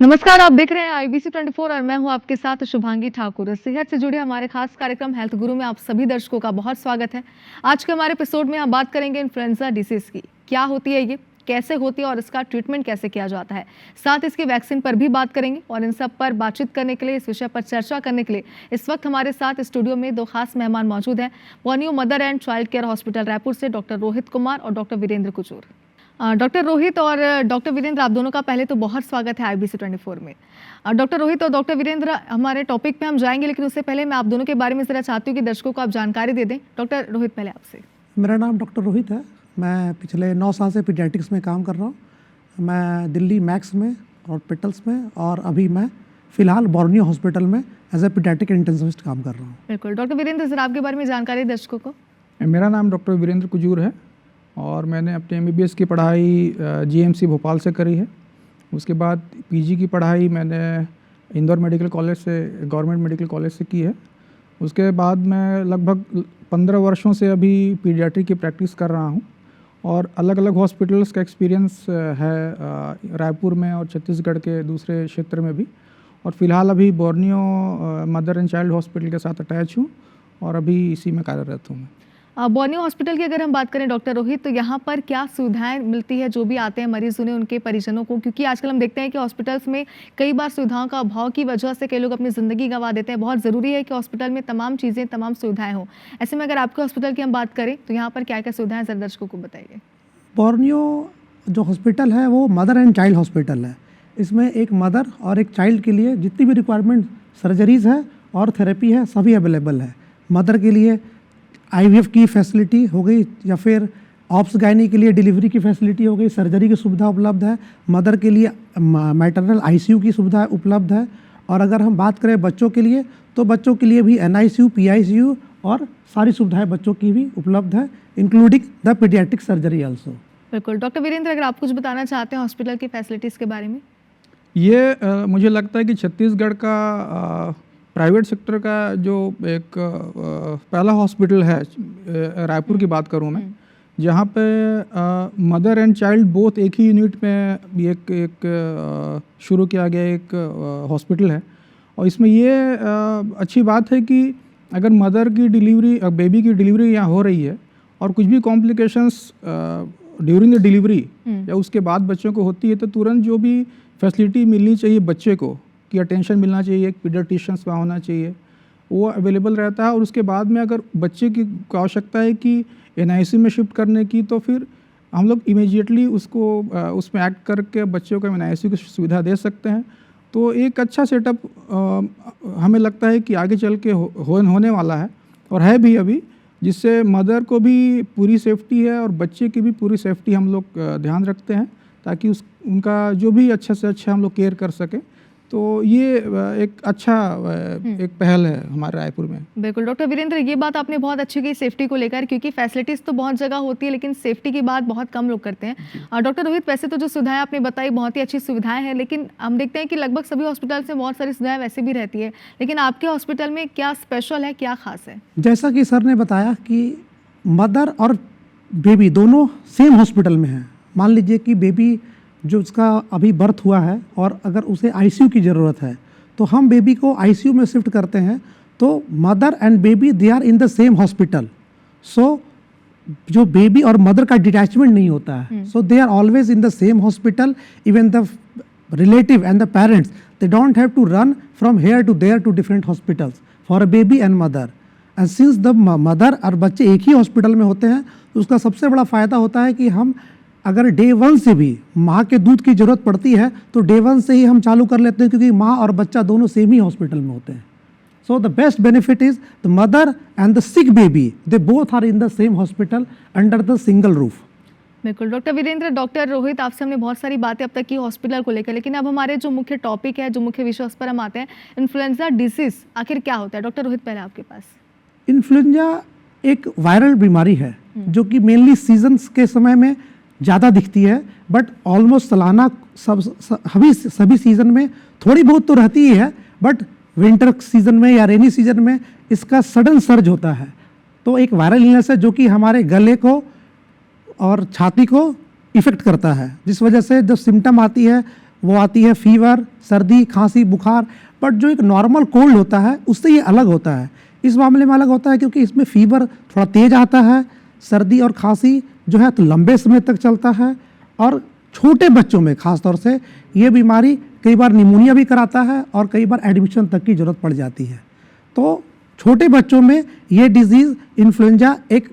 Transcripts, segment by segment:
नमस्कार, आप देख रहे हैं आईबीसी 24 और मैं हूं आपके साथ शुभांगी ठाकुर। सेहत से जुड़े हमारे खास कार्यक्रम हेल्थ गुरु में आप सभी दर्शकों का बहुत स्वागत है। आज के हमारे एपिसोड में हम बात करेंगे इन्फ्लुएंजा डिसीज की। क्या होती है ये, कैसे होती है और इसका ट्रीटमेंट कैसे किया जाता है, साथ इसकी वैक्सीन पर भी बात करेंगे। और इन सब पर बातचीत करने के लिए, इस विषय पर चर्चा करने के लिए इस वक्त हमारे साथ स्टूडियो में दो खास मेहमान मौजूद हैं। Borneo mother and child care hospital Raipur से डॉक्टर रोहित कुमार और डॉक्टर वीरेंद्र कुजूर। डॉक्टर रोहित और डॉक्टर वीरेंद्र, आप दोनों का पहले तो बहुत स्वागत है आईबीसी 24 में। डॉक्टर रोहित और डॉक्टर वीरेंद्र, हमारे टॉपिक पे हम जाएंगे, लेकिन उससे पहले मैं आप दोनों के बारे में जरा चाहती हूँ कि दर्शकों को आप जानकारी दे दें। डॉक्टर रोहित, पहले आपसे। मेरा नाम डॉक्टर रोहित है। मैं पिछले 9 साल से पीडियाट्रिक्स में काम कर रहा हूँ। मैं दिल्ली मैक्स में हॉस्पिटल्स में और अभी मैं फ़िलहाल बोर्नियो हॉस्पिटल में एज ए पीडियाट्रिक इंटेंसिविस्ट काम कर रहा हूँ। बिल्कुल। डॉक्टर वीरेंद्र, सर आपके बारे में जानकारी दर्शकों को। मेरा नाम डॉक्टर वीरेंद्र कुजूर है और मैंने अपने MBBS की पढ़ाई GMC भोपाल से करी है। उसके बाद PG की पढ़ाई मैंने इंदौर मेडिकल कॉलेज से, गवर्नमेंट मेडिकल कॉलेज से की है। उसके बाद मैं लगभग 15 वर्षों से अभी पीडियाट्रिक की प्रैक्टिस कर रहा हूँ और अलग अलग हॉस्पिटल्स का एक्सपीरियंस है रायपुर में और छत्तीसगढ़ के दूसरे क्षेत्र में भी। और फिलहाल अभी Borneo mother and child hospital के साथ अटैच हूँ और अभी इसी में कार्यरत हूँ। बोर्नियो हॉस्पिटल की अगर हम बात करें डॉक्टर रोहित, तो यहाँ पर क्या सुविधाएं मिलती है जो भी आते हैं मरीज उन्हें, उनके परिजनों को? क्योंकि आजकल हम देखते हैं कि हॉस्पिटल्स में कई बार सुविधाओं का अभाव की वजह से कई लोग अपनी ज़िंदगी गंवा देते हैं। बहुत ज़रूरी है कि हॉस्पिटल में तमाम चीज़ें, तमाम सुविधाएं हों। ऐसे में अगर आपके हॉस्पिटल की हम बात करें तो यहाँ पर क्या क्या सुविधाएं जरा दर्शकों को बताइए। बोर्नियो जो हॉस्पिटल है वो मदर एंड चाइल्ड हॉस्पिटल है। इसमें एक मदर और एक चाइल्ड के लिए जितनी भी रिक्वायरमेंट सर्जरीज़ है और थेरेपी है सभी अवेलेबल है। मदर के लिए IVF की फैसिलिटी हो गई, या फिर ऑप्स गायनी के लिए डिलीवरी की फैसिलिटी हो गई, सर्जरी की सुविधा उपलब्ध है। मदर के लिए मैटरनल ICU की सुविधा उपलब्ध है। और अगर हम बात करें बच्चों के लिए, तो बच्चों के लिए भी NICU, PICU और सारी सुविधाएं बच्चों की भी उपलब्ध है, including the paediatric surgery also. बिल्कुल। डॉक्टर वीरेंद्र, अगर आप कुछ बताना चाहते हैं हॉस्पिटल की फैसिलिटीज़ के बारे में। ये मुझे लगता है कि छत्तीसगढ़ का प्राइवेट सेक्टर का जो एक पहला हॉस्पिटल है, रायपुर की बात करूं मैं, जहां पे मदर एंड चाइल्ड बोथ एक ही यूनिट में एक शुरू किया गया एक हॉस्पिटल है। और इसमें ये अच्छी बात है कि अगर मदर की डिलीवरी, बेबी की डिलीवरी यहाँ हो रही है और कुछ भी कॉम्प्लिकेशंस ड्यूरिंग द डिलीवरी या उसके बाद बच्चों को होती है, तो तुरंत जो भी फैसिलिटी मिलनी चाहिए बच्चे को, कि अटेंशन मिलना चाहिए, एक पीडियाट्रिशियंस वहाँ होना चाहिए, वो अवेलेबल रहता है। और उसके बाद में अगर बच्चे की आवश्यकता है कि NICU में शिफ्ट करने की, तो फिर हम लोग इमीडिएटली उसको उसमें एक्ट करके बच्चों को NICU की सुविधा दे सकते हैं। तो एक अच्छा सेटअप हमें लगता है कि आगे चल के होने वाला है और है भी अभी, जिससे मदर को भी पूरी सेफ्टी है और बच्चे की भी पूरी सेफ्टी हम लोग ध्यान रखते हैं, ताकि उनका जो भी अच्छा से अच्छा हम लोग केयर कर सकें। तो ये एक अच्छा एक पहल है हमारे रायपुर में। बिल्कुल। डॉक्टर वीरेंद्र, ये बात आपने बहुत अच्छी की सेफ्टी को लेकर, क्योंकि फैसिलिटीज़ तो बहुत जगह होती है लेकिन सेफ्टी की बात बहुत कम लोग करते हैं। और डॉक्टर रोहित, वैसे तो जो सुविधाएं आपने बताई बहुत ही अच्छी सुविधाएं हैं, लेकिन हम देखते हैं कि लगभग सभी हॉस्पिटल से बहुत सारी सुविधाएं वैसे भी रहती है, लेकिन आपके हॉस्पिटल में क्या स्पेशल है, क्या खास है? जैसा कि सर ने बताया कि मदर और बेबी दोनों सेम हॉस्पिटल में हैं। मान लीजिए कि बेबी जो उसका अभी बर्थ हुआ है और अगर उसे ICU की ज़रूरत है, तो हम बेबी को ICU में शिफ्ट करते हैं, तो mother and baby they are in the same hospital. So जो बेबी और मदर का डिटैचमेंट नहीं होता है, so they are always in the same hospital. Even the relative and the parents, they don't have to run from here to there to different hospitals for a baby and mother. And since the mother और बच्चे एक ही hospital में होते हैं, तो उसका सबसे बड़ा फ़ायदा होता है कि हम अगर डे 1 से भी माँ के दूध की ज़रूरत पड़ती है, तो डे 1 से ही हम चालू कर लेते हैं, क्योंकि माँ और बच्चा दोनों सेम ही हॉस्पिटल में होते हैं। So the best benefit is the mother and the sick baby, they both are in the same hospital under the single roof. बिल्कुल। डॉक्टर वीरेंद्र, डॉक्टर रोहित, आपसे हमने बहुत सारी बातें अब तक की हॉस्पिटल को लेकर, लेकिन अब हमारे जो मुख्य टॉपिक है, जो मुख्य विषय, उस पर हम आते हैं। इन्फ्लुएंजा डिसीज आखिर क्या होता है? डॉक्टर रोहित, पहले आपके पास। इन्फ्लुएंजा एक वायरल बीमारी है जो कि मेनली सीजन्स के समय में ज़्यादा दिखती है, बट ऑलमोस्ट सालाना सभी सीज़न में थोड़ी बहुत तो रहती ही है, बट विंटर सीजन में या रेनी सीजन में इसका सडन सर्ज होता है। तो एक वायरल इलनेस है जो कि हमारे गले को और छाती को इफ़ेक्ट करता है, जिस वजह से जब सिम्टम आती है वो आती है फीवर, सर्दी, खांसी, बुखार। बट जो एक नॉर्मल कोल्ड होता है उससे ये अलग होता है। इस मामले में अलग होता है क्योंकि इसमें फीवर थोड़ा तेज आता है, सर्दी और खांसी जो है तो लंबे समय तक चलता है, और छोटे बच्चों में खास तौर से ये बीमारी कई बार निमोनिया भी कराता है और कई बार एडमिशन तक की ज़रूरत पड़ जाती है। तो छोटे बच्चों में ये डिजीज़ इन्फ्लुएंजा एक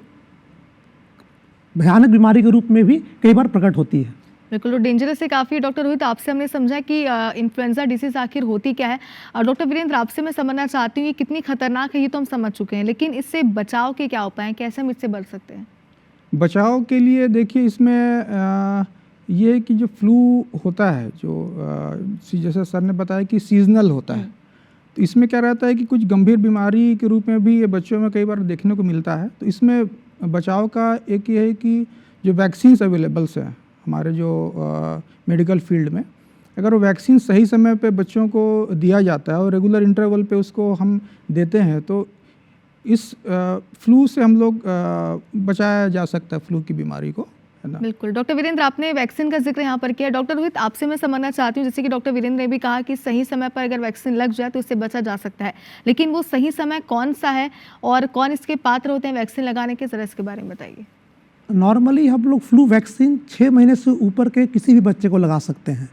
भयानक बीमारी के रूप में भी कई बार प्रकट होती है। बिल्कुल, तो डेंजरस है काफ़ी। डॉक्टर रोहित, आपसे हमने समझा कि इन्फ्लुएंजा डिसीज आखिर होती क्या है, और डॉक्टर वीरेंद्र आपसे मैं समझना चाहती हूँ ये कितनी खतरनाक है ये तो हम समझ चुके हैं, लेकिन इससे बचाव के क्या उपाय हैं, कैसे हम इससे बच सकते हैं? बचाव के लिए देखिए इसमें ये कि जो फ्लू होता है जैसे सर ने बताया कि सीजनल होता है, तो इसमें क्या रहता है कि कुछ गंभीर बीमारी के रूप में भी ये बच्चों में कई बार देखने को मिलता है। तो इसमें बचाव का एक ये है कि जो वैक्सीन्स अवेलेबल्स हैं हमारे जो मेडिकल फील्ड में, अगर वो वैक्सीन सही समय पे बच्चों को दिया जाता है और रेगुलर इंटरवल पे उसको हम देते हैं तो इस फ्लू से हम लोग बचाया जा सकता है, फ्लू की बीमारी को, है ना। बिल्कुल, डॉक्टर वीरेंद्र आपने वैक्सीन का जिक्र यहाँ पर किया। डॉक्टर रोहित आपसे मैं समझना चाहती हूँ, जैसे कि डॉक्टर वीरेंद्र ने भी कहा कि सही समय पर अगर वैक्सीन लग जाए तो इससे बचा जा सकता है, लेकिन वो सही समय कौन सा है और कौन इसके पात्र होते हैं वैक्सीन लगाने के, जरा इसके बारे में बताइए। नॉर्मली हम लोग फ्लू वैक्सीन 6 महीने से ऊपर के किसी भी बच्चे को लगा सकते हैं।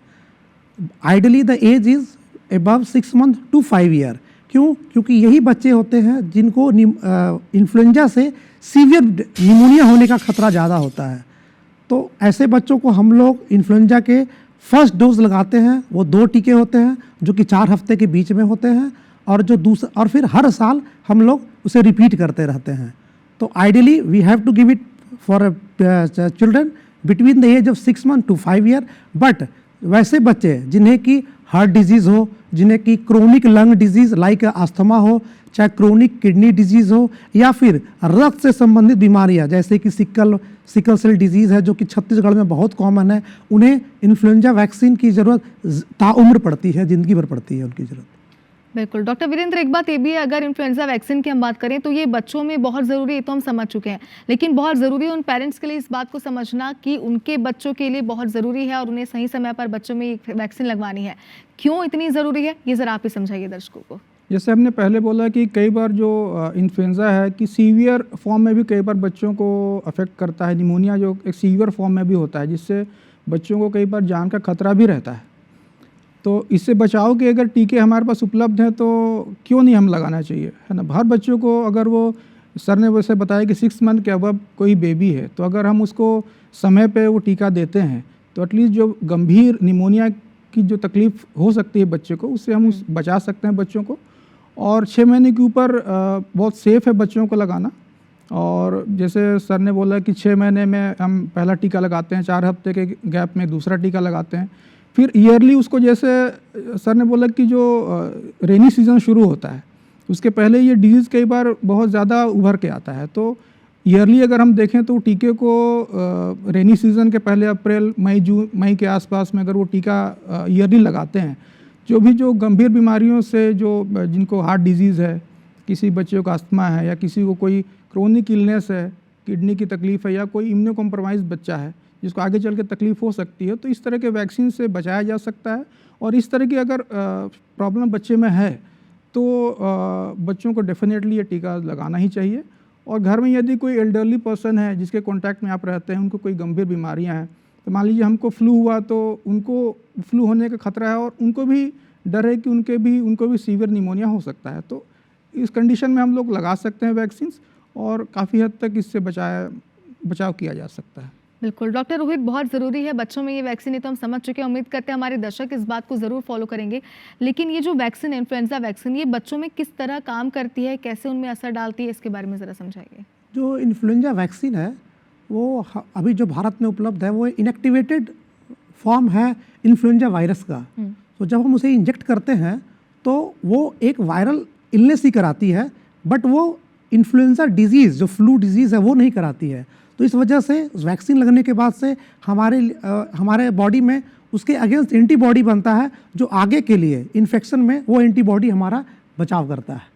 Ideally the age is above 6 month to 5 year. क्यों? क्योंकि यही बच्चे होते हैं जिनको इन्फ्लुएंजा से सीवियर निमोनिया होने का खतरा ज़्यादा होता है। तो ऐसे बच्चों को हम लोग इन्फ्लुएंजा के फर्स्ट डोज लगाते हैं। वो 2 टीके होते हैं जो कि 4 हफ्ते के बीच में होते हैं, और जो दूसरा, और फिर हर साल हम लोग उसे रिपीट करते रहते हैं। तो ideally we have to give it for children between the age of 6 month to 5 year. But वैसे बच्चे जिन्हें की हार्ट डिजीज़ हो, जिन्हें की chronic lung disease like asthma हो, चाहे क्रोनिक किडनी डिजीज़ हो, या फिर रक्त से संबंधित बीमारियां जैसे कि सिकल सेल डिजीज़ है जो कि छत्तीसगढ़ में बहुत कॉमन है, उन्हें इन्फ्लुएंजा वैक्सीन की ज़रूरत ताउम्र पड़ती है, ज़िंदगी भर पड़ती है उनकी ज़रूरत। बिल्कुल, डॉक्टर वीरेंद्र एक बात ये भी है, अगर इन्फ्लुएंजा वैक्सीन की हम बात करें तो ये बच्चों में बहुत ज़रूरी है, तो हम समझ चुके हैं, लेकिन बहुत ज़रूरी है उन पेरेंट्स के लिए इस बात को समझना कि उनके बच्चों के लिए बहुत ज़रूरी है और उन्हें सही समय पर बच्चों में ये वैक्सीन लगवानी है। क्यों इतनी ज़रूरी है, ये ज़रा आप ही समझाइए दर्शकों को। जैसे हमने पहले बोला कि कई बार जो इन्फ्लुएंजा है कि सीवियर फॉर्म में भी कई बार बच्चों को अफेक्ट करता है। निमोनिया जो एक सीवियर फॉर्म में भी होता है, जिससे बच्चों को कई बार जान का खतरा भी रहता है। तो इससे बचाव के अगर टीके हमारे पास उपलब्ध हैं तो क्यों नहीं हम लगाना चाहिए, है ना। हर बच्चों को, अगर वो सर ने वैसे बताया कि 6 मंथ के अबव कोई बेबी है, तो अगर हम उसको समय पे वो टीका देते हैं तो एटलीस्ट जो गंभीर निमोनिया की जो तकलीफ़ हो सकती है बच्चे को, उससे हम बचा सकते हैं बच्चों को। और 6 महीने के ऊपर बहुत सेफ़ है बच्चों को लगाना। और जैसे सर ने बोला कि 6 महीने में हम पहला टीका लगाते हैं, 4 हफ्ते के गैप में दूसरा टीका लगाते हैं, फिर ईयरली उसको, जैसे सर ने बोला कि जो रेनी सीज़न शुरू होता है उसके पहले ये डिजीज़ कई बार बहुत ज़्यादा उभर के आता है। तो ईयरली अगर हम देखें तो टीके को रेनी सीज़न के पहले अप्रैल मई के आसपास में अगर वो टीका ईयरली लगाते हैं, जो गंभीर बीमारियों से, जिनको हार्ट डिजीज़ है, किसी बच्चे को अस्थमा है, या किसी को कोई क्रोनिक इलनेस है, किडनी की तकलीफ़ है, या कोई इम्यूनो कॉम्प्रोमाइज़ बच्चा है जिसको आगे चल के तकलीफ़ हो सकती है, तो इस तरह के वैक्सीन से बचाया जा सकता है। और इस तरह की अगर प्रॉब्लम बच्चे में है तो बच्चों को डेफिनेटली ये टीका लगाना ही चाहिए। और घर में यदि कोई एल्डरली पर्सन है जिसके कॉन्टैक्ट में आप रहते हैं, उनको कोई गंभीर बीमारियां हैं, तो मान लीजिए हमको फ्लू हुआ तो उनको फ्लू होने का खतरा है और उनको भी डर है कि उनको भी सीवियर निमोनिया हो सकता है। तो इस कंडीशन में हम लोग लगा सकते हैं वैक्सीन्स, और काफ़ी हद तक इससे बचाव किया जा सकता है। बिल्कुल डॉक्टर रोहित, बहुत ज़रूरी है बच्चों में ये वैक्सीन, ये तो हम समझ चुके हैं। उम्मीद करते हैं हमारे दर्शक इस बात को ज़रूर फॉलो करेंगे। लेकिन ये जो वैक्सीन है, इन्फ्लुएंजा वैक्सीन, ये बच्चों में किस तरह काम करती है, कैसे उनमें असर डालती है, इसके बारे में ज़रा समझाइए। जो इन्फ्लुएंजा वैक्सीन है वो अभी जो भारत में उपलब्ध है वो इनएक्टिवेटेड फॉर्म है इन्फ्लुएंजा वायरस का। तो जब हम उसे इंजेक्ट करते हैं तो वो एक वायरल इलनेस ही कराती है, बट वो इन्फ्लुएंजा डिजीज़, जो फ्लू डिजीज़ है, वो नहीं कराती है। तो इस वजह से वैक्सीन लगने के बाद से हमारे बॉडी में उसके अगेंस्ट एंटीबॉडी बनता है, जो आगे के लिए इन्फेक्शन में वो एंटीबॉडी हमारा बचाव करता है।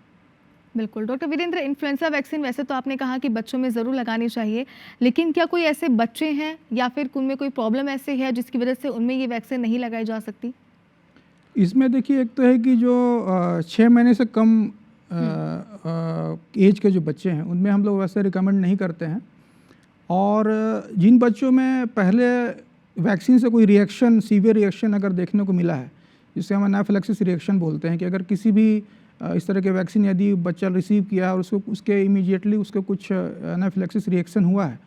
बिल्कुल। डॉक्टर वीरेंद्र, इन्फ्लुएंजा वैक्सीन वैसे तो आपने कहा कि बच्चों में ज़रूर लगानी चाहिए, लेकिन क्या कोई ऐसे बच्चे हैं या फिर उनमें कोई प्रॉब्लम ऐसे है जिसकी वजह से उनमें ये वैक्सीन नहीं लगाई जा सकती? इसमें देखिए, एक तो है कि जो 6 महीने से कम एज के जो बच्चे हैं उनमें हम लोग वैसे रिकमेंड नहीं करते हैं। और जिन बच्चों में पहले वैक्सीन से कोई रिएक्शन, सीवियर रिएक्शन अगर देखने को मिला है, जिसे हम एनाफिलैक्सिस रिएक्शन बोलते हैं, कि अगर किसी भी इस तरह के वैक्सीन यदि बच्चा रिसीव किया और उसके इमीडिएटली उसको कुछ एनाफिलैक्सिस रिएक्शन हुआ है,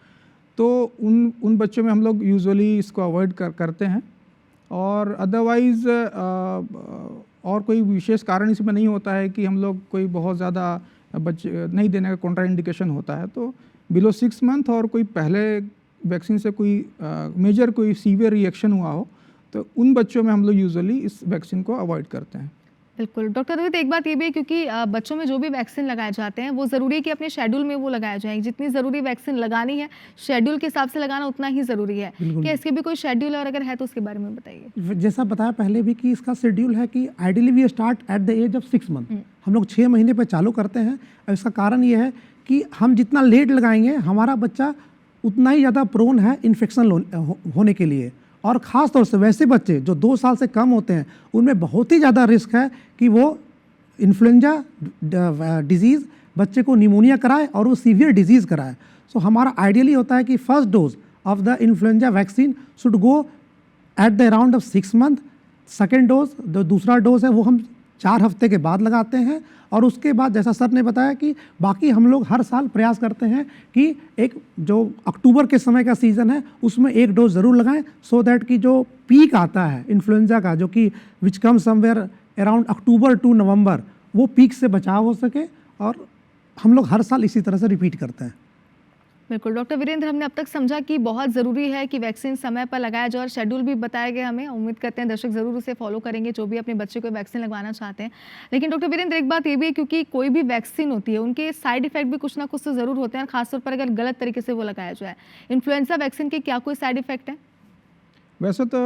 तो उन बच्चों में हम लोग यूजुअली इसको अवॉइड करते हैं। और अदरवाइज़ और कोई विशेष कारण इसमें नहीं होता है कि हम लोग कोई बहुत ज़्यादा बच्चे नहीं देने का कॉन्ट्राइंडिकेशन होता है। तो बिलो 6 मंथ और कोई पहले वैक्सीन से कोई मेजर कोई सीवियर रिएक्शन हुआ हो, तो उन बच्चों में हम लोग यूजुअली इस वैक्सीन को अवॉइड करते हैं। बिल्कुल। डॉक्टर रोहित, एक बात ये भी है, क्योंकि बच्चों में जो भी वैक्सीन लगाए जाते हैं वो ज़रूरी है कि अपने शेड्यूल में वो लगाया जाए। जितनी ज़रूरी वैक्सीन लगानी है शेड्यूल के हिसाब से लगाना उतना ही ज़रूरी है। बिल्कुल। क्या इसके भी कोई शेड्यूल है, और अगर है तो उसके बारे में बताइए। जैसा बताया पहले भी कि इसका शेड्यूल है कि ideally we start at the age of 6 month. हम लोग 6 महीने पे चालू करते हैं। और इसका कारण ये है कि हम जितना लेट लगाएंगे हमारा बच्चा उतना ही ज़्यादा प्रोन है इन्फेक्शन होने के लिए। और ख़ास तौर से वैसे बच्चे जो 2 साल से कम होते हैं उनमें बहुत ही ज़्यादा रिस्क है कि वो इन्फ्लुएंजा डिजीज़ बच्चे को निमोनिया कराए और वो सीवियर डिजीज़ कराए। सो हमारा आइडियली होता है कि first dose of the influenza vaccine should go at the around of 6 month. Second dose, जो दूसरा डोज है, वो हम 4 हफ्ते के बाद लगाते हैं। और उसके बाद जैसा सर ने बताया कि बाकी हम लोग हर साल प्रयास करते हैं कि एक जो अक्टूबर के समय का सीज़न है उसमें एक डोज ज़रूर लगाएं, सो दैट कि जो पीक आता है इन्फ्लुएंजा का, जो कि which come somewhere around October to November, वो पीक से बचाव हो सके। और हम लोग हर साल इसी तरह से रिपीट करते हैं। बिल्कुल। डॉक्टर वीरेंद्र, हमने अब तक समझा कि बहुत ज़रूरी है कि वैक्सीन समय पर लगाया जाए, और शेड्यूल भी बताया गया हमें। उम्मीद करते हैं दर्शक ज़रूर उसे फॉलो करेंगे जो भी अपने बच्चे को वैक्सीन लगवाना चाहते हैं। लेकिन डॉक्टर वीरेंद्र, एक बात ये भी है, क्योंकि कोई भी वैक्सीन होती है उनके साइड इफेक्ट भी कुछ ना कुछ तो ज़रूर होते हैं, और खासतौर पर अगर गलत तरीके से वो लगाया जाए। इन्फ्लुएंजा वैक्सीन के क्या कोई साइड इफेक्ट है? वैसे तो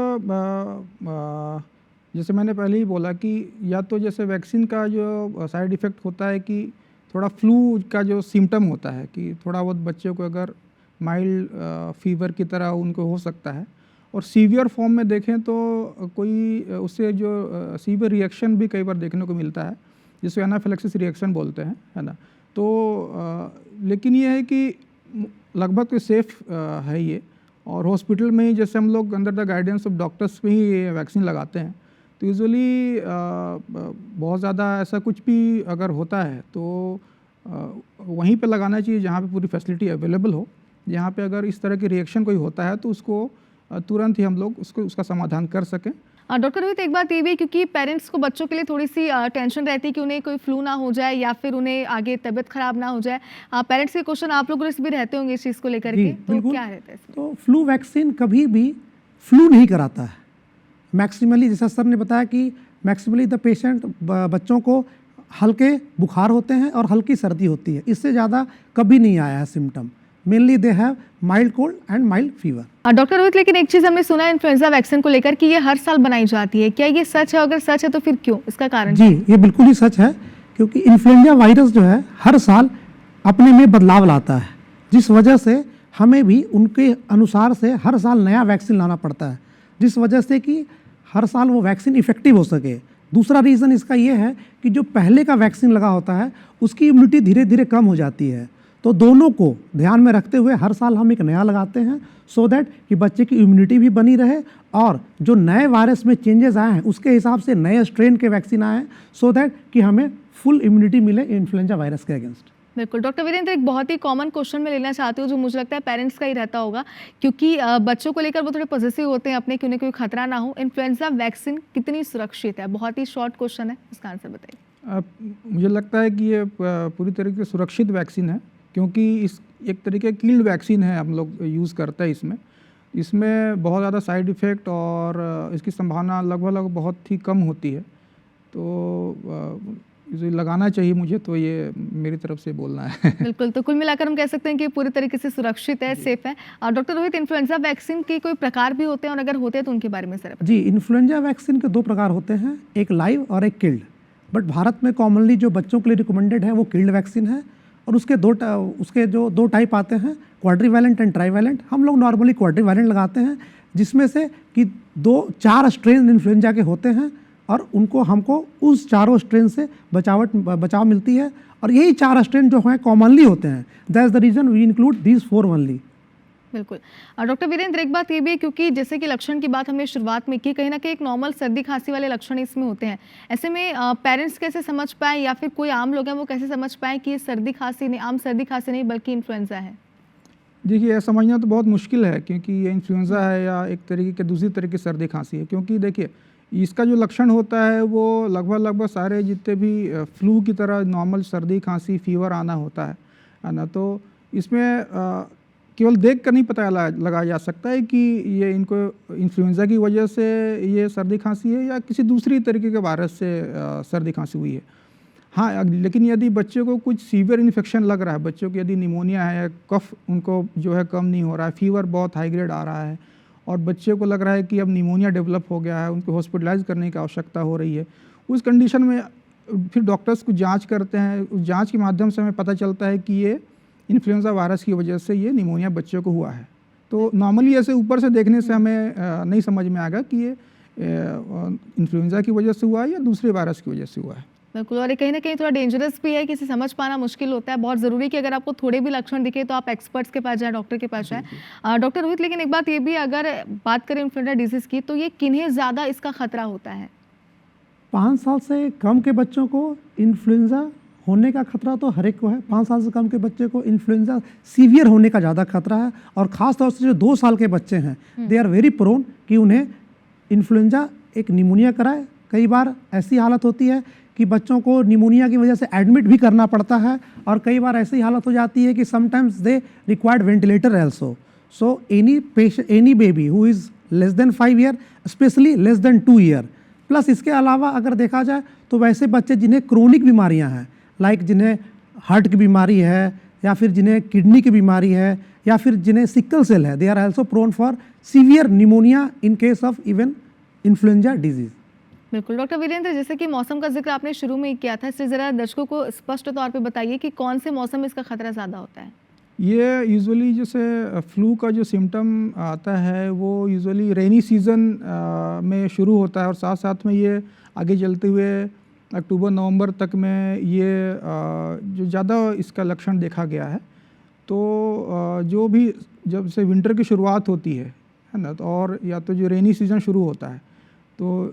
जैसे मैंने पहले ही बोला कि या तो जैसे वैक्सीन का जो साइड इफ़ेक्ट होता है कि थोड़ा फ्लू का जो सिम्टम होता है, कि थोड़ा बहुत बच्चे को अगर माइल्ड फीवर की तरह उनको हो सकता है। और सीवियर फॉर्म में देखें तो कोई उससे जो सीवियर रिएक्शन भी कई बार देखने को मिलता है, जिसको एनाफिलैक्सिस रिएक्शन बोलते हैं, है ना। तो लेकिन ये है कि लगभग तो सेफ़ है ये। और हॉस्पिटल में ही जैसे हम लोग under the guidance of doctors में ही ये वैक्सीन लगाते हैं, तो यूजुअली बहुत ज़्यादा ऐसा कुछ भी अगर होता है तो वहीं पे लगाना चाहिए जहाँ पे पूरी फैसिलिटी अवेलेबल हो। जहाँ पे अगर इस तरह की रिएक्शन कोई होता है तो उसको तुरंत ही हम लोग उसका समाधान कर सकें। डॉक्टर रोहित, एक बात ये भी है, क्योंकि पेरेंट्स को बच्चों के लिए थोड़ी सी टेंशन रहती है कि उन्हें कोई फ्लू ना हो जाए या फिर उन्हें आगे तबीयत खराब ना हो जाए। पेरेंट्स के क्वेश्चन आप लोगों से भी रहते होंगे इस चीज़ को लेकर के, तो बिल्कुल। क्या रहता है इसमें? तो फ्लू वैक्सीन कभी भी फ्लू नहीं कराता है। मैक्सिमली जैसा सर ने बताया कि मैक्सिमली द पेशेंट, बच्चों को हल्के बुखार होते हैं और हल्की सर्दी होती है, इससे ज़्यादा कभी नहीं आया है symptom. Mainly they have mild cold and mild fever. Doctor Rohit, लेकिन एक चीज़ हमने सुना है इन्फ्लुएंजा वैक्सीन को लेकर कि ये हर साल बनाई जाती है, क्या ये सच है? अगर सच है तो फिर क्यों, इसका कारण? जी, ये बिल्कुल ही सच है, क्योंकि इन्फ्लुएंजा वायरस जो है हर साल अपने में बदलाव लाता है, जिस वजह से हमें भी उनके अनुसार से हर साल नया वैक्सीन लाना पड़ता है, जिस वजह से कि हर साल वो वैक्सीन इफेक्टिव हो सके। दूसरा रीज़न इसका ये है कि जो पहले का वैक्सीन लगा होता है उसकी इम्यूनिटी धीरे धीरे कम हो जाती है। तो दोनों को ध्यान में रखते हुए हर साल हम एक नया लगाते हैं, सो दैट कि बच्चे की इम्यूनिटी भी बनी रहे और जो नए वायरस में चेंजेस आए हैं उसके हिसाब से नए स्ट्रेन के वैक्सीन आए हैं, सो दैट कि हमें फुल इम्यूनिटी मिले इन्फ्लुएंजा वायरस के अगेंस्ट। बिल्कुल। डॉक्टर वीरेंद्र, एक बहुत ही कॉमन क्वेश्चन मैं लेना चाहती हूँ जो मुझे लगता है पेरेंट्स का ही रहता होगा, क्योंकि बच्चों को लेकर वो थोड़े पॉजिटिव होते हैं अपने कि उन्हें कोई खतरा ना हो। इन्फ्लुएंजा वैक्सीन कितनी सुरक्षित है? बहुत ही शॉर्ट क्वेश्चन है, इसका आंसर बताइए। मुझे लगता है कि ये पूरी तरीके से सुरक्षित वैक्सीन है, क्योंकि इस एक तरीके की कील्ड वैक्सीन है, हम लोग यूज़ करते हैं इसमें बहुत ज़्यादा साइड इफ़ेक्ट और इसकी संभावना लगभग बहुत ही कम होती है। तो इसे लगाना चाहिए, मुझे तो ये मेरी तरफ से बोलना है। बिल्कुल। तो कुल मिलाकर हम कह सकते हैं कि पूरी तरीके से सुरक्षित है, सेफ है। और डॉक्टर रोहित, इन्फ्लुएंजा वैक्सीन के कोई प्रकार भी होते हैं, और अगर होते हैं तो उनके बारे में सर? जी, इन्फ्लुएंजा वैक्सीन के 2 प्रकार होते हैं, एक लाइव और एक किल्ड। बट भारत में कॉमनली जो बच्चों के लिए रिकमेंडेड है वो किल्ड वैक्सीन है, और उसके जो 2 टाइप आते हैं, क्वाड्रीवैलेंट एंड ट्राईवैलेंट। हम लोग नॉर्मली क्वाड्रीवैलेंट लगाते हैं, जिसमें से कि 4 स्ट्रेन इन्फ्लुएंजा के होते हैं, और हमको उस चारों स्ट्रेन से बचाव मिलती है, और यही 4 स्ट्रेन जो हैं कॉमनली होते हैं। That is the reason we include these 4 only. बिल्कुल। डॉक्टर वीरेंद्र, एक बात ये भी है, क्योंकि जैसे कि लक्षण की बात हमने शुरुआत में की, कहीं ना कहीं एक नॉर्मल सर्दी खांसी वाले लक्षण इसमें होते हैं। ऐसे में पेरेंट्स कैसे समझ पाए, या फिर कोई आम लोग हैं वो कैसे समझ पाए कि ये सर्दी खांसी नहीं, आम सर्दी खांसी नहीं बल्कि इन्फ्लुएंजा है? देखिए, यह समझना तो बहुत मुश्किल है, क्योंकि ये इन्फ्लुएंजा है या एक तरीके के दूसरी तरह की सर्दी खांसी है। क्योंकि देखिए, इसका जो लक्षण होता है वो लगभग सारे जितने भी फ्लू की तरह नॉर्मल सर्दी खांसी फीवर आना होता है ना। तो इसमें केवल देख कर नहीं पता लगाया जा सकता है कि ये इनको इन्फ्लुएंजा की वजह से ये सर्दी खांसी है या किसी दूसरी तरीके के वायरस से सर्दी खांसी हुई है। हाँ, लेकिन यदि बच्चे को कुछ सीवियर इन्फेक्शन लग रहा है, बच्चों को यदि निमोनिया है, कफ उनको जो है कम नहीं हो रहा है, फीवर बहुत हाई ग्रेड आ रहा है, और बच्चे को लग रहा है कि अब निमोनिया डेवलप हो गया है, उनको हॉस्पिटलाइज करने की आवश्यकता हो रही है, उस कंडीशन में फिर डॉक्टर्स कुछ जांच करते हैं। उस जांच के माध्यम से हमें पता चलता है कि ये इन्फ्लुएंजा वायरस की वजह से ये निमोनिया बच्चे को हुआ है। तो नॉर्मली ऐसे ऊपर से देखने से हमें नहीं समझ में आएगा कि ये इन्फ्लुएंजा की वजह से हुआ है या दूसरे वायरस की वजह से हुआ है। बिल्कुल, और ये कहीं ना कहीं थोड़ा डेंजरस भी है, किसी समझ पाना मुश्किल होता है। बहुत ज़रूरी कि अगर आपको थोड़े भी लक्षण दिखे तो आप एक्सपर्ट्स के पास जाएं, डॉक्टर के पास जाएं। डॉक्टर रोहित, लेकिन एक बात ये भी, अगर बात करें इन्फ्लुएंजा डिजीज़ की, तो ये किन्हें ज़्यादा इसका खतरा होता है? 5 साल से कम के बच्चों को इन्फ्लुएंजा होने का खतरा तो हर एक को है। 5 साल से कम के बच्चे को इन्फ्लुएंजा सीवियर होने का ज़्यादा खतरा है, और ख़ास तौर से जो 2 साल के बच्चे हैं, दे आर वेरी प्रोन कि उन्हें इन्फ्लुएंजा एक निमोनिया कराए। कई बार ऐसी हालत होती है कि बच्चों को निमोनिया की वजह से एडमिट भी करना पड़ता है, और कई बार ऐसी हालत हो जाती है कि sometimes they required ventilator also. So any baby who is less than 5 year, specially less than 2 year, plus इसके अलावा अगर देखा जाए तो वैसे बच्चे जिन्हें क्रोनिक बीमारियां हैं, लाइक जिन्हें हार्ट की बीमारी है, या फिर जिन्हें किडनी की बीमारी है, या फिर जिन्हें सिकल सेल है, they are also prone for severe pneumonia in case of even influenza disease. बिल्कुल। डॉक्टर वीरेंद्र, जैसे कि मौसम का जिक्र आपने शुरू में ही किया था, इसलिए ज़रा दर्शकों को स्पष्ट तौर पे बताइए कि कौन से मौसम में इसका खतरा ज़्यादा होता है? ये यूजुअली जैसे फ्लू का जो सिम्टम आता है वो यूजुअली रेनी सीज़न में शुरू होता है, और साथ साथ में ये आगे चलते हुए अक्टूबर नवंबर तक में ये जो ज़्यादा इसका लक्षण देखा गया है। तो जो भी जब से विंटर की शुरुआत होती है ना, तो और या तो जो रेनी सीज़न शुरू होता है तो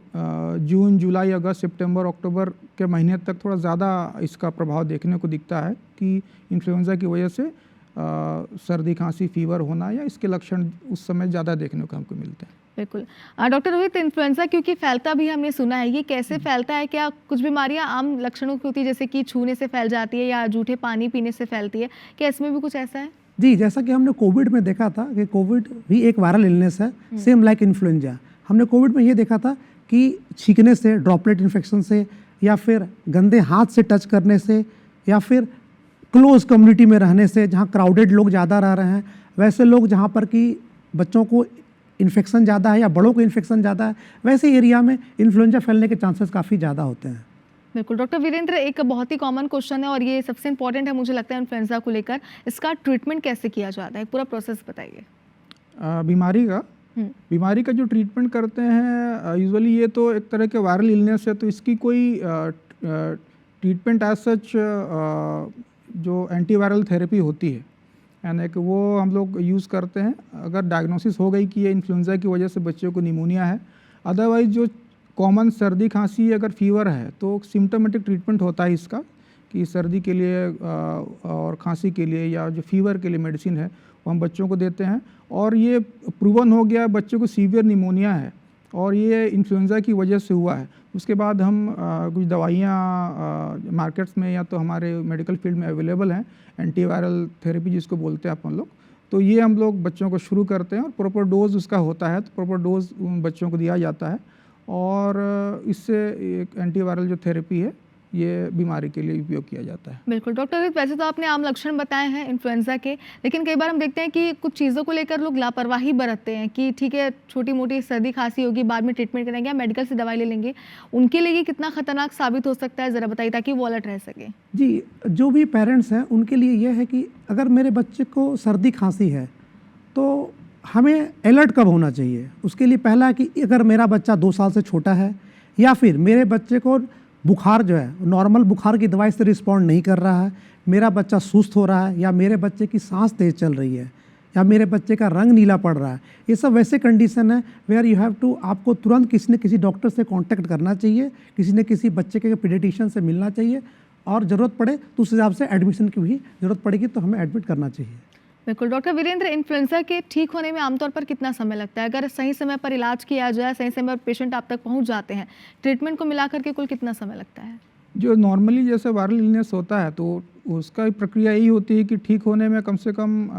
जून, जुलाई, अगस्त, सितंबर, अक्टूबर के महीने तक थोड़ा ज़्यादा इसका प्रभाव देखने को दिखता है कि इन्फ्लुएंजा की वजह से सर्दी खांसी फीवर होना या इसके लक्षण उस समय ज़्यादा देखने को हमको मिलते हैं। बिल्कुल। डॉक्टर रोहित, इन्फ्लुएंजा क्योंकि फैलता भी हमने सुना है, ये कैसे फैलता है? क्या कुछ बीमारियां आम लक्षणों की होती है, जैसे कि छूने से फैल जाती है या जूठे पानी पीने से फैलती है? क्या इसमें भी कुछ ऐसा है? जी, जैसा कि हमने कोविड में देखा था कि कोविड भी एक वायरल इलनेस है, सेम लाइक इन्फ्लुएंजा। हमने कोविड में ये देखा था कि छींकने से, ड्रॉपलेट इन्फेक्शन से, या फिर गंदे हाथ से टच करने से, या फिर क्लोज कम्युनिटी में रहने से, जहाँ क्राउडेड लोग ज़्यादा रह रहे हैं, वैसे लोग जहाँ पर कि बच्चों को इन्फेक्शन ज़्यादा है या बड़ों को इन्फेक्शन ज़्यादा है, वैसे एरिया में इन्फ्लुएंजा फैलने के चांसेस काफ़ी ज़्यादा होते हैं। बिल्कुल। डॉक्टर वीरेंद्र, एक बहुत ही कॉमन क्वेश्चन है और ये सबसे इंपॉर्टेंट है मुझे लगता है इन्फ्लुएंजा को लेकर, इसका ट्रीटमेंट कैसे किया जाता है? पूरा प्रोसेस बताइए। बीमारी का जो ट्रीटमेंट करते हैं यूजुअली ये तो एक तरह के वायरल इलनेस है, तो इसकी कोई ट्रीटमेंट एज सच जो एंटीवायरल थेरेपी होती है, यानी कि वो हम लोग यूज़ करते हैं अगर डायग्नोसिस हो गई कि ये इन्फ्लुएंजा की वजह से बच्चों को निमोनिया है। अदरवाइज जो कॉमन सर्दी खांसी अगर फीवर है तो सिम्टोमेटिक ट्रीटमेंट होता है इसका, कि सर्दी के लिए और खांसी के लिए या जो फीवर के लिए मेडिसिन है वो हम बच्चों को देते हैं। और ये प्रूवन हो गया बच्चों को सीवियर निमोनिया है और ये इन्फ्लुएंजा की वजह से हुआ है, उसके बाद हम कुछ दवाइयाँ मार्केट्स में या तो हमारे मेडिकल फील्ड में अवेलेबल हैं, एंटीवायरल थेरेपी जिसको बोलते हैं अपन लोग, तो ये हम लोग बच्चों को शुरू करते हैं और प्रॉपर डोज उसका होता है, तो प्रॉपर डोज बच्चों को दिया जाता है और इससे एक एंटीवायरल जो थेरेपी है ये बीमारी के लिए उपयोग किया जाता है। बिल्कुल डॉक्टर रोहित, वैसे तो आपने आम लक्षण बताए हैं इन्फ्लुएंजा के, लेकिन कई बार हम देखते हैं कि कुछ चीज़ों को लेकर लोग लापरवाही बरतते हैं कि ठीक है छोटी मोटी सर्दी खांसी होगी, बाद में ट्रीटमेंट करेंगे या मेडिकल से दवाई ले लेंगे। उनके लिए ये कितना खतरनाक साबित हो सकता है, ज़रा बताइए ताकि वो अलर्ट रह सके। जी, जो भी पेरेंट्स हैं उनके लिए यह है कि अगर मेरे बच्चे को सर्दी खांसी है तो हमें अलर्ट कब होना चाहिए। उसके लिए पहला है कि अगर मेरा बच्चा 2 साल से छोटा है या फिर मेरे बच्चे को बुखार जो है नॉर्मल बुखार की दवाई से रिस्पॉन्ड नहीं कर रहा है, मेरा बच्चा सुस्त हो रहा है, या मेरे बच्चे की सांस तेज़ चल रही है, या मेरे बच्चे का रंग नीला पड़ रहा है, ये सब वैसे कंडीशन है वेयर यू हैव टू, आपको तुरंत किसी न किसी डॉक्टर से कांटेक्ट करना चाहिए, किसी न किसी बच्चे के पीडियाट्रिशियन से मिलना चाहिए, और ज़रूरत पड़े तो उस हिसाब से एडमिशन की भी ज़रूरत पड़ेगी तो हमें एडमिट करना चाहिए। बिल्कुल डॉक्टर वीरेंद्र, इन्फ्लुएंजा के ठीक होने में आमतौर पर कितना समय लगता है? अगर सही समय पर इलाज किया जाए, सही समय पर पेशेंट आप तक पहुंच जाते हैं, ट्रीटमेंट को मिलाकर के कुल कितना समय लगता है? जो नॉर्मली जैसे वायरल इलनेस होता है तो उसका प्रक्रिया यही होती है कि ठीक होने में कम से कम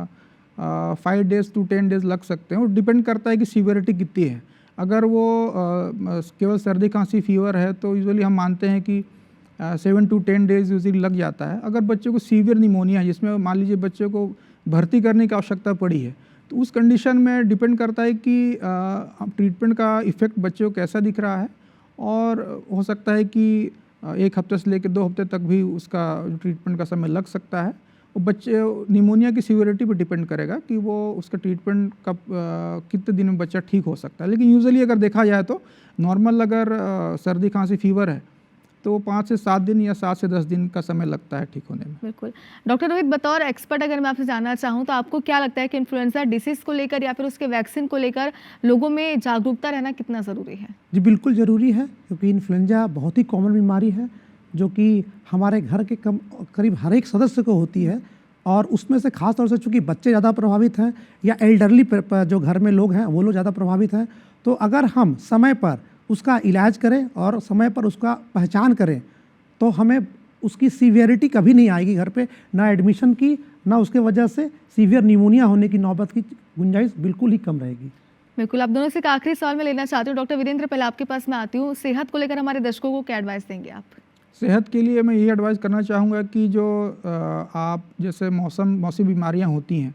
5 डेज़ to 10 डेज़ लग सकते हैं, और डिपेंड करता है कि सीवियरिटी कितनी है। अगर वो केवल सर्दी खांसी फीवर है तो यूजुअली हम मानते हैं कि 7 to 10 डेज़ यूजुअली लग जाता है। अगर बच्चे को सीवियर निमोनिया है जिसमें मान लीजिए बच्चे को भर्ती करने की आवश्यकता पड़ी है, तो उस कंडीशन में डिपेंड करता है कि ट्रीटमेंट का इफ़ेक्ट बच्चे को कैसा दिख रहा है, और हो सकता है कि 1 हफ्ते से लेकर 2 हफ्ते तक भी उसका ट्रीटमेंट का समय लग सकता है। और बच्चे निमोनिया की सीवियरिटी पर डिपेंड करेगा कि वो उसका ट्रीटमेंट कब कितने दिन में बच्चा ठीक हो सकता है। लेकिन यूजुअली अगर देखा जाए तो नॉर्मल अगर सर्दी खांसी फीवर है तो 5 से 7 दिन या 7 से 10 दिन का समय लगता है ठीक होने में। बिल्कुल डॉक्टर रोहित, बतौर एक्सपर्ट अगर मैं आपसे जानना चाहूँ तो आपको क्या लगता है कि इन्फ्लुएंजा डिसीज़ को लेकर या फिर उसके वैक्सीन को लेकर लोगों में जागरूकता रहना कितना ज़रूरी है? जी बिल्कुल ज़रूरी है, क्योंकि इन्फ्लुएंजा बहुत ही कॉमन बीमारी है जो कि हमारे घर के करीब हर एक सदस्य को होती है, और उसमें से खास तौर से चूँकि बच्चे ज़्यादा प्रभावित हैं या एल्डरली जो घर में लोग हैं वो लोग ज़्यादा प्रभावित हैं। तो अगर हम समय पर उसका इलाज करें और समय पर उसका पहचान करें तो हमें उसकी सीवियरिटी कभी नहीं आएगी घर पे, ना एडमिशन की, ना उसके वजह से सीवियर निमोनिया होने की नौबत की गुंजाइश बिल्कुल ही कम रहेगी। बिल्कुल, आप दोनों से एक आखिरी सवाल मैं लेना चाहती हूँ। डॉक्टर वीरेंद्र, पहले आपके पास मैं आती हूँ, सेहत को लेकर हमारे दर्शकों को क्या एडवाइस देंगे आप? सेहत के लिए मैं यही एडवाइस करना चाहूँगा कि जो आप जैसे मौसमी बीमारियाँ होती हैं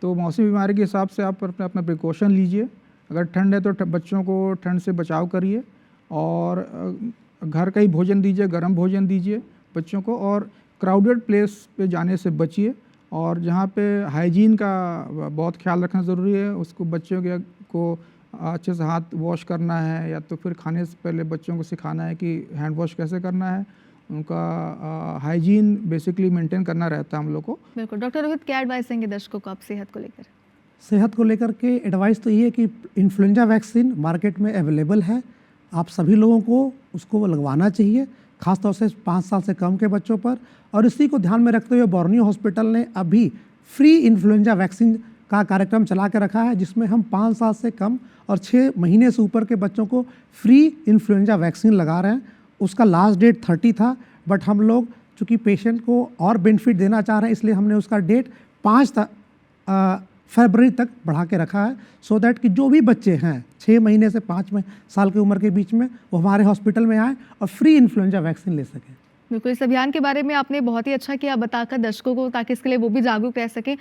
तो मौसमी बीमारी के हिसाब से आप अपना प्रिकॉशन लीजिए। अगर ठंड है तो बच्चों को ठंड से बचाव करिए, और घर का ही भोजन दीजिए, गर्म भोजन दीजिए बच्चों को, और क्राउडेड प्लेस पे जाने से बचिए, और जहाँ पे हाइजीन का बहुत ख्याल रखना ज़रूरी है। उसको बच्चों को अच्छे से हाथ वॉश करना है, या तो फिर खाने से पहले बच्चों को सिखाना है कि हैंड वॉश कैसे करना है। उनका हाइजीन बेसिकली मेंटेन करना रहता है हम लोग को। बिल्कुल डॉक्टर रोहित, क्या एडवाइस देंगे दर्शकों को आप सेहत को लेकर? सेहत को लेकर के एडवाइस तो ये है कि इन्फ्लुएंजा वैक्सीन मार्केट में अवेलेबल है, आप सभी लोगों को उसको लगवाना चाहिए, खासतौर से 5 साल से कम के बच्चों पर। और इसी को ध्यान में रखते हुए बोर्नियो हॉस्पिटल ने अभी फ्री इन्फ्लुएंजा वैक्सीन का कार्यक्रम चला के रखा है, जिसमें हम 5 साल से कम और 6 महीने से ऊपर के बच्चों को फ्री इन्फ्लुएंजा वैक्सीन लगा रहे हैं। उसका लास्ट डेट 30 था, बट हम लोग चूँकि पेशेंट को और बेनिफिट देना चाह रहे हैं इसलिए हमने उसका डेट 5 फरवरी तक बढ़ा के रखा है, सो दैट कि जो भी बच्चे हैं 6 महीने से 5 साल की उम्र के बीच में वो हमारे हॉस्पिटल में आएँ और फ्री इन्फ्लुएंजा वैक्सीन ले सकें। बिल्कुल, इस अभियान के बारे में आपने बहुत ही अच्छा किया बताकर दर्शकों को, ताकि इसके लिए वो भी जागरूक रह सके।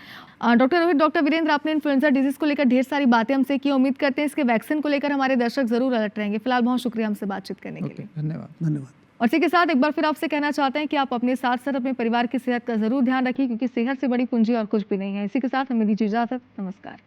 डॉक्टर रोहित, डॉक्टर वीरेंद्र, आपने इन्फ्लुएंजा डिजीज़ को लेकर ढेर सारी बातें हमसे की। उम्मीद करते हैं इसके वैक्सीन को लेकर हमारे दर्शक ज़रूर अलर्ट रहेंगे। फिलहाल बहुत शुक्रिया हमसे बातचीत करने के लिए। धन्यवाद। और इसी के साथ एक बार फिर आपसे कहना चाहते हैं कि आप अपने साथ साथ अपने परिवार की सेहत का ज़रूर ध्यान रखिए, क्योंकि सेहत से बड़ी पूंजी और कुछ भी नहीं है। इसी के साथ हमें दीजिए इजाज़त। नमस्कार।